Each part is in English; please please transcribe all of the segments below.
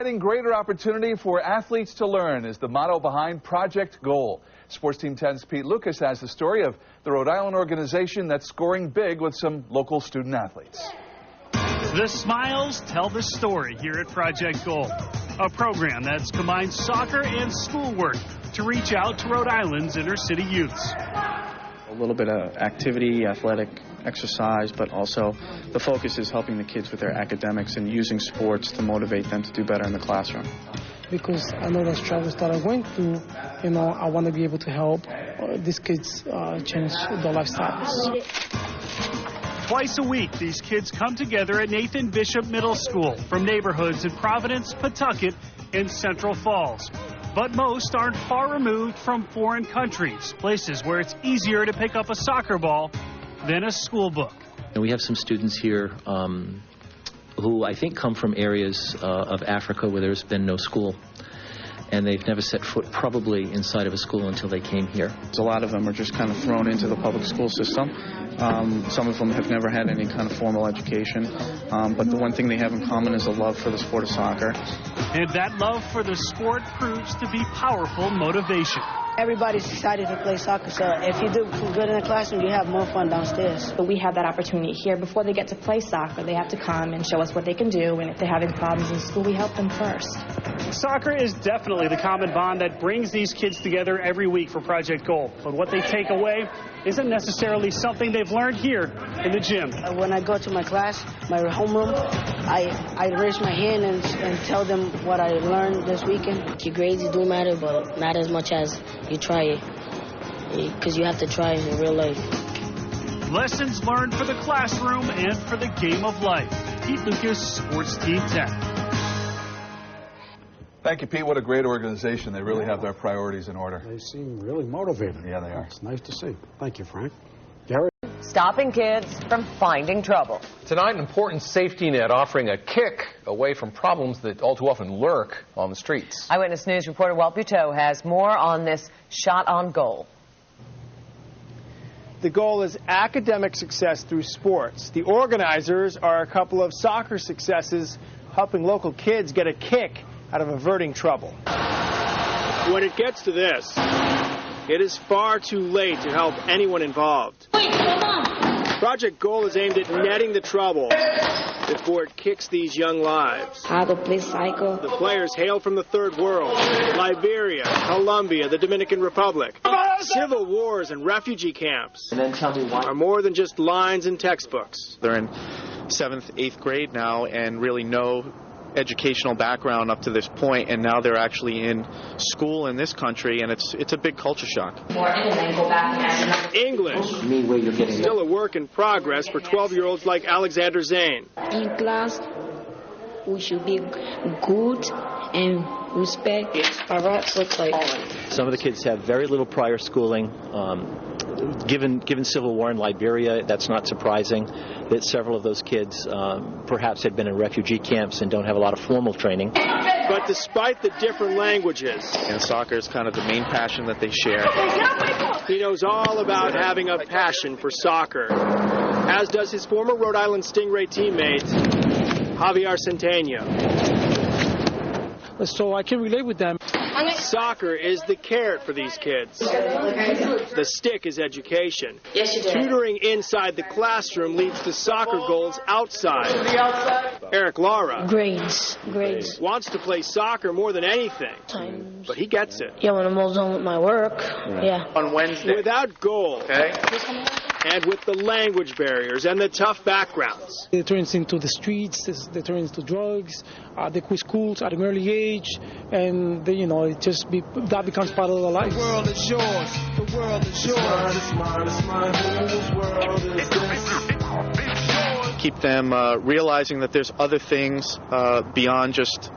Providing greater opportunity for athletes to learn is the motto behind Project Goal. Sports Team 10's Pete Lucas has the story of the Rhode Island organization that's scoring big with some local student athletes. The smiles tell the story here at Project Goal, a program that's combined soccer and schoolwork to reach out to Rhode Island's inner city youths. A little bit of activity, athletic exercise, but also the focus is helping the kids with their academics and using sports to motivate them to do better in the classroom. Because I know those struggles that I went through, I want to be able to help these kids change their lifestyles. Twice a week, these kids come together at Nathan Bishop Middle School from neighborhoods in Providence, Pawtucket, and Central Falls. But most aren't far removed from foreign countries, places where it's easier to pick up a soccer ball than a school book. We have some students here who I think come from areas of Africa where there's been no school, and they've never set foot probably inside of a school until they came here. A lot of them are just kind of thrown into the public school system. Some of them have never had any kind of formal education, but the one thing they have in common is a love for the sport of soccer. And that love for the sport proves to be powerful motivation. Everybody's excited to play soccer, so if you do good in the classroom, you have more fun downstairs. But we have that opportunity here. Before they get to play soccer, they have to come and show us what they can do, and if they're having problems in school, we help them first. Soccer is definitely the common bond that brings these kids together every week for Project Goal. But what they take away isn't necessarily something they've learned here in the gym. When I go to my class, my homeroom, I raise my hand and tell them what I learned this weekend. Your grades do matter, but not as much as you try it, because you have to try it in real life. Lessons learned for the classroom and for the game of life. Pete Lucas, Sports Team 10. Thank you, Pete. What a great organization. They really have their priorities in order. They seem really motivated. Yeah, they are. It's nice to see. Thank you, Frank. Gary? Stopping kids from finding trouble. Tonight, an important safety net offering a kick away from problems that all too often lurk on the streets. Eyewitness News reporter Walt Buteau has more on this shot on goal. The goal is academic success through sports. The organizers are a couple of soccer successes helping local kids get a kick out of averting trouble. When it gets to this, it is far too late to help anyone involved. Wait, come on. Project Goal is aimed at netting the trouble before it kicks these young lives. How to play soccer. The players hail from the Third World, Liberia, Colombia, the Dominican Republic. Civil wars and refugee camps are more than just lines in textbooks. They're in 7th, 8th grade now and really no educational background up to this point, and now they're actually in school in this country, and it's a big culture shock. English, still a work in progress for 12-year-olds like Alexander Zane. In class, we should be good and respect our rights. Some of the kids have very little prior schooling. Given civil war in Liberia, that's not surprising that several of those kids perhaps had been in refugee camps and don't have a lot of formal training. But despite the different languages, and soccer is kind of the main passion that they share. He knows all about having a passion for soccer, as does his former Rhode Island Stingray teammate, Javier Centeno. So I can relate with them. Soccer is the carrot for these kids. The stick is education. Yes, you did. Tutoring inside the classroom leads to soccer goals outside. Eric Lara Grades. wants to play soccer more than anything, but he gets it. Yeah, when I'm all done with my work, yeah. On Wednesday. Without goal, and with the language barriers and the tough backgrounds. They turn into the streets, they turn into drugs, they quit schools at an early age, and they, that becomes part of their life. The world is yours. The world is yours. It's mine. Whose world is this? Keep them realizing that there's other things beyond just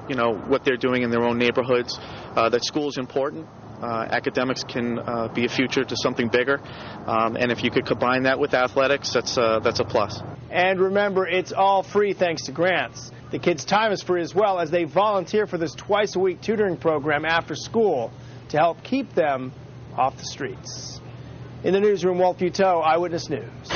what they're doing in their own neighborhoods. That school is important. Academics can be a future to something bigger, and if you could combine that with athletics, that's a plus. And remember, it's all free thanks to grants. The kids' time is free as well, as they volunteer for this twice-a-week tutoring program after school to help keep them off the streets. In the newsroom, Walt Buteau, Eyewitness News.